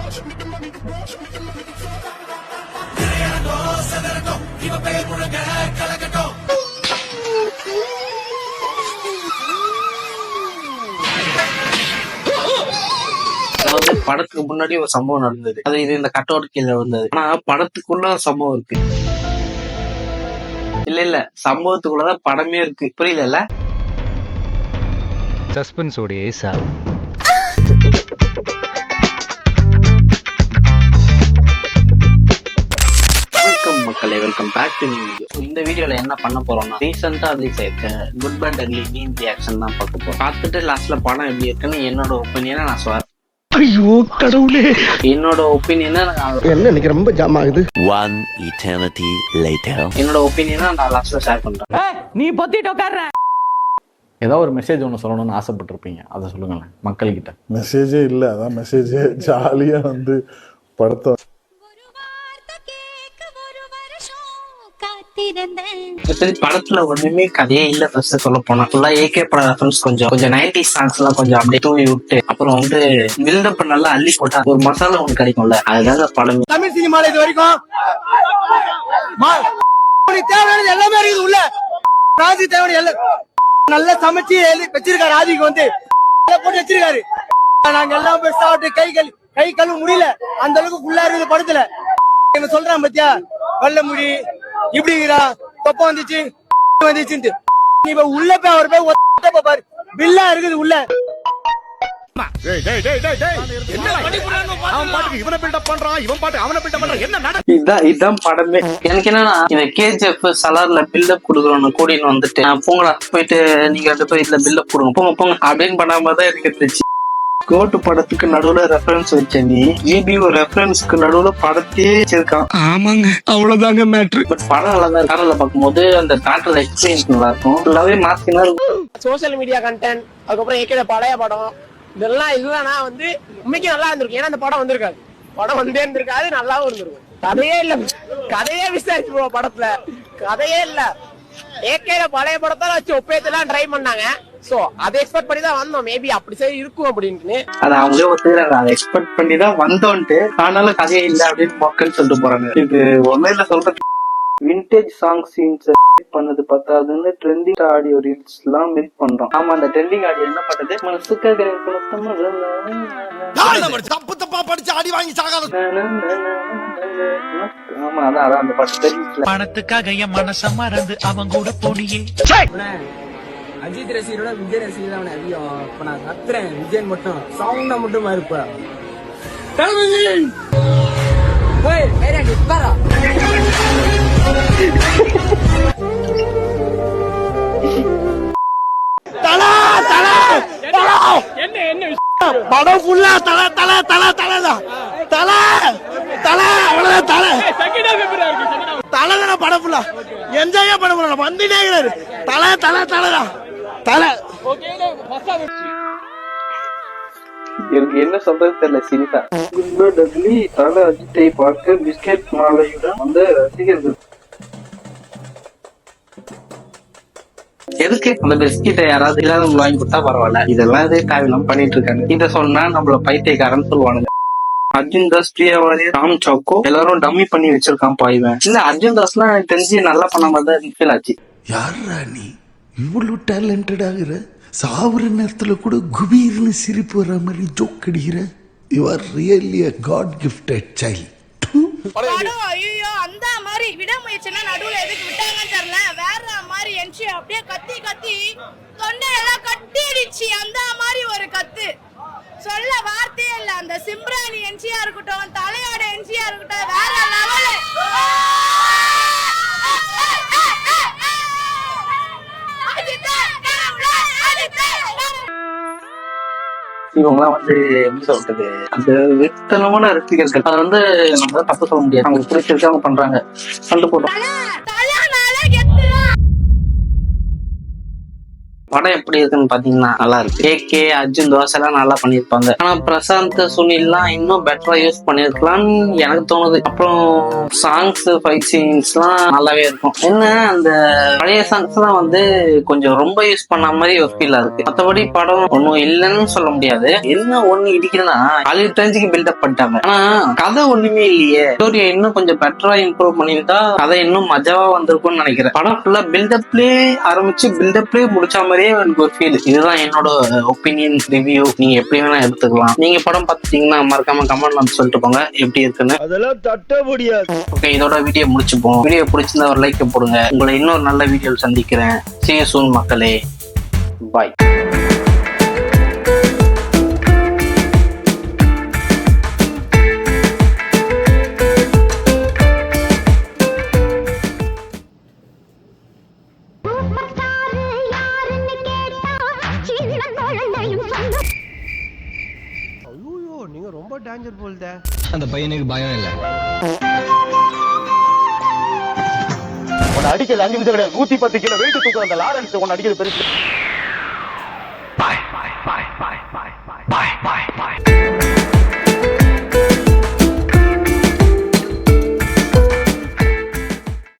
அதாவது படத்துக்கு முன்னாடி ஒரு சம்பவம் நடந்தது, அது இது இந்த கட் அவுட் கீழே வந்தது. ஆனா படத்துக்குள்ள சம்பவம் இருக்கு. இல்ல சம்பவத்துக்குள்ளதான் படமே இருக்கு. புரியல. சஸ்பென்ஸோடைய சார். மக்களே, welcome back to new video. இந்த வீடியோல என்ன பண்ண போறோம்னா, ரீசெண்டா ரிலீஸ் ஆயிருக்க குட் பேட் அக்லி மீன் ரியாக்ஷன் தான் பார்க்க போறோம். பார்த்துட்டு லாஸ்ட்ல படம் எப்படி இருக்குன்னு என்னோட ஒப்பீனியனை நான் சொல்றேன். ஐயோ கடவுளே, என்னோட ஒப்பீனியனை என்ன இன்னைக்கு ரொம்ப ஜாம் ஆகுது. One eternity later. என்னோட ஒப்பீனியனை நான் லாஸ்ட்ல ஷேர் பண்றேன். நீ பத்திட்டு உட்கார்ற. ஏதாவது ஒரு மெசேஜ் ஒன்று சொல்லணும்னு ஆசைப்பட்டிருப்பீங்க, அதை சொல்லுங்களேன் மக்கள்கிட்ட. மெசேஜே இல்லை, அதான் மெசேஜே. ஜாலியா வந்து படத்தை படத்துல ஒண்ணுமே கதையே இல்ல. ஃபர்ஸ்ட் சொல்ல போனா ஃபுல்லா ஏகே பட ரெஃபரன்ஸ், கொஞ்சம் 90s சாங்ஸ் எல்லாம் கொஞ்சம் அப்படியே தூவி விட்டு, அப்புறம் வந்து பில்டப் நல்லா அள்ளி போட்டா ஒரு மசாலா ஒண்ணு கிடைக்கும்ல, அதுதான் படம். தமிழ் சினிமால இது வரைக்கும் தேவையானது எல்லாமே இருக்குது உள்ள. ராஜி தேவையான நல்லா சமைச்சு வச்சிருக்காரு. ராஜிக்கு வந்து போட்டு வச்சிருக்காரு. நாங்க எல்லாம் போய் சாப்பிட்டு கை கழுவ முடியல, அந்த அளவுக்கு ஃபுல்லா இருக்குது படத்துல. இவன் சொல்றான் பத்தியா, வெள்ள முடி இப்படிங்கிறா, தொப்ப வந்துச்சு வந்துச்சு. இப்ப உள்ள போய் அவர் போய் பாரு, பில்லா இருக்குது உள்ள. இதுதான் படமே. எனக்கு என்னன்னா, இந்த கேஜிஎஃப் சலார்ல பில்டப் கொடுக்குறோன்னு கூடின்னு வந்துட்டு போங்கடா போயிட்டு நீங்க 2 பேர் இதுல பில்டப் கொடுங்க போங்க அப்படின்னு பண்ணாமதான் எனக்கு இருந்துச்சு. கோட்டு படத்துக்கு நடுவுல ரெஃபரன்ஸ் வச்ச நீ ஈபிஓ ரெஃபரன்ஸ்க்கு நடுவுல படத்தையே வச்சிருக்கான். ஆமாங்க, அவ்வளவுதாங்க மேட்ரு. பட் படம் நல்லா தான். காரில் பார்க்கும்போது அந்த தேட்டர்ல எக்ஸ்பீரியன்ஸ் நல்லா இருக்கும். ஃபுல்லாவே மாத்தினா சோசியல் மீடியா கண்டென்ட், அதுக்கப்புறம் ஏற்கனவே பழைய படம் இதெல்லாம் இல்லைன்னா வந்து உண்மைக்கு நல்லா இருந்திருக்கும். ஏன்னா அந்த படம் வந்திருக்காது, படம் வந்தே இருந்திருக்காது, நல்லாவும் இருந்திருக்கும். கதையே இல்ல, கதையே விசாரிச்சு போவோம் படத்துல, கதையே இல்ல. ஏற்கனவே பழைய படத்தால வச்சு ஒப்பேத்தெல்லாம் ட்ரை பண்ணாங்க. சோ அதை எக்ஸ்பெக்ட் பண்ணி தான் வந்தோம், மேபி அப்படி சரி இருக்கும் அப்படின்னு. அது அவங்களே ஒத்துக்கிறாங்க, அதை எக்ஸ்பெக்ட் பண்ணி தான் வந்தோன்ட்டு. ஆனாலும் கதையே இல்லை அப்படின்னு மக்கள் சொல்லிட்டு போறாங்க. இது ஒண்ணும் இல்ல சொல்றது. விண்டேஜ் சாங் சீன்ஸ் பண்ணது பத்தாதுன்னு ட்ரெண்டிங் ஆடியோ ரீல்ஸ் எல்லாம் மேக் பண்றோம். ஆமா, அந்த ட்ரெண்டிங் ஆடியோ என்ன பண்ணது, மனசுக்காக தப்பா படிச்சு அடி வாங்கி சாகாத. ஆமா, அதான் அந்த பாட்டு தெரியல. பணத்துக்காக என் மனச மறந்து அவன் கூட போனியே. அஜித் ரசிகரோட விஜய் ரசிகர் தான் அதிகம். இப்ப நான் கத்துறேன், விஜயன் மட்டும் சவுண்டா மட்டுமா இருப்பா. படம் ஃபுல்லா தலை தலை தலை தலைதான். தலை தலை அவ்வளவுதான். தலை தலைதான படம் ஃபுல்லா என்ஜாயே பண்ண முடியல. வந்துட்டே இருக்கிறாரு. தலை தலை தலைதான் தலை. எனக்கு என்ன சொல்றது தெரியல. சினிதா டக்லி தலை அஜித்தை பார்க்க பிஸ்கெட் மாலையுடன் வந்த ரசிகர்கள். எதுக்கு அந்த பிஸ்கெட்டை யாராவது இல்லாத வாங்கி கொடுத்தா பரவாயில்ல, இதெல்லாம் இதே தேவையில்லாம பண்ணிட்டு இருக்காங்க. இதை சொன்னா நம்மள பைத்தியக்காரன்னு சொல்லுவானுங்க. அர்ஜுன் தாஸ், பிரியாவாரி, ராம் சௌக்கோ எல்லாரும் டம்மி பண்ணி வச்சிருக்கான் பாய்வேன். இல்ல அர்ஜுன் தாஸ் எல்லாம் எனக்கு தெரிஞ்சு நல்லா பண்ணாம தான் ஃபீல் ஆச்சு. யாரா நீ இவ்வளவு டேலண்டட் ஆகுற? சாவுற நேரத்துல கூட குபீர்னு சிரிப்பு வர மாதிரி ஜோக் அடிக்கிற. You are really a God gifted child. ஐயோ, அந்த மாதிரி விடாமுயற்சினா நடுவுல எதுக்கு விட்டாங்கன்னு தெரியல. வேற மாதிரி என்ட்ரி அப்படியே கத்தி கத்தி தொண்டையெல்லாம் கட்டிடுச்சு. அந்த மாதிரி ஒரு கத்து சொல்ல வார்த்தையே இல்ல. அந்த சிம்ரானி என்ட்ரியா இருக்கட்டும், தலையோட என்ட்ரியா இருக்கட்டும், வேற லெவல். இவங்கலாம் வந்து எப்படி சொல்றது, அந்த வெத்தனமான ரசிகர்கள். அதை வந்து நம்ம தப்பு சொல்ல முடியாது. அவங்க பிடிச்சிருக்கு, அவங்க பண்றாங்க, கண்டு போட்டோம். படம் எப்படி இருக்குன்னு பாத்தீங்கன்னா நல்லா இருக்கு. கேகே, அர்ஜுன், தோசை எல்லாம் நல்லா பண்ணிருப்பாங்க. ஆனா பிரசாந்த், சுனில்லாம் இன்னும் பெட்டரா யூஸ் பண்ணிருக்கலாம்னு எனக்கு தோணுது. அப்புறம் சாங்ஸ், ஃபைட் சீன்ஸ் எல்லாம் நல்லாவே இருக்கும். என்ன அந்த பழைய சாங்ஸ் எல்லாம் வந்து கொஞ்சம் ரொம்ப யூஸ் பண்ண மாதிரி ஒரு ஃபீலா இருக்கு. மற்றபடி படம் ஒன்னும் இல்லைன்னு சொல்ல முடியாது. என்ன ஒண்ணு இடிக்குதுன்னா ஹாலிவுட் ரேஞ்சுக்கு பில்டப் பண்ணிட்டாங்க. ஆனா கதை ஒண்ணுமே இல்லையே. ஸ்டோரியை இன்னும் கொஞ்சம் பெட்டரா இம்ப்ரூவ் பண்ணிருந்தா கதை இன்னும் மஜாவா வந்திருக்கும்னு நினைக்கிறேன். படம் ஃபுல்லா பில்டப்லயே ஆரம்பிச்சு பில்டப்லயே முடிச்ச மாதிரியே எனக்கு ஒரு ஃபீல். இதுதான் என்னோட ஒப்பீனியன் ரிவ்யூ. நீங்க எப்படி வேணா எடுத்துக்கலாம். நீங்க படம் பார்த்துட்டீங்கன்னா மறக்காம கமெண்ட்ல வந்து சொல்லிட்டு போங்க எப்படி இருக்குன்னு. அதெல்லாம் தட்ட முடியாது. ஓகே, இதோட வீடியோ முடிச்சுப்போம். வீடியோ பிடிச்சிருந்தா ஒரு லைக் போடுங்க. உங்களை இன்னொரு நல்ல வீடியோவில் சந்திக்கிறேன். See you soon மக்களே. பாய். ஐயோ, நீங்க ரொம்ப டேஞ்சர் போல்தே. அந்த பையனுக்கு பயம் இல்ல. உன்னை அடிக்கிறது 5 நிமிஷம் கிடையாது. 110 கிலோ வெயிட் தூக்குற அந்த லாரன்ஸ் உன்னை அடிக்கிறது பெருசு.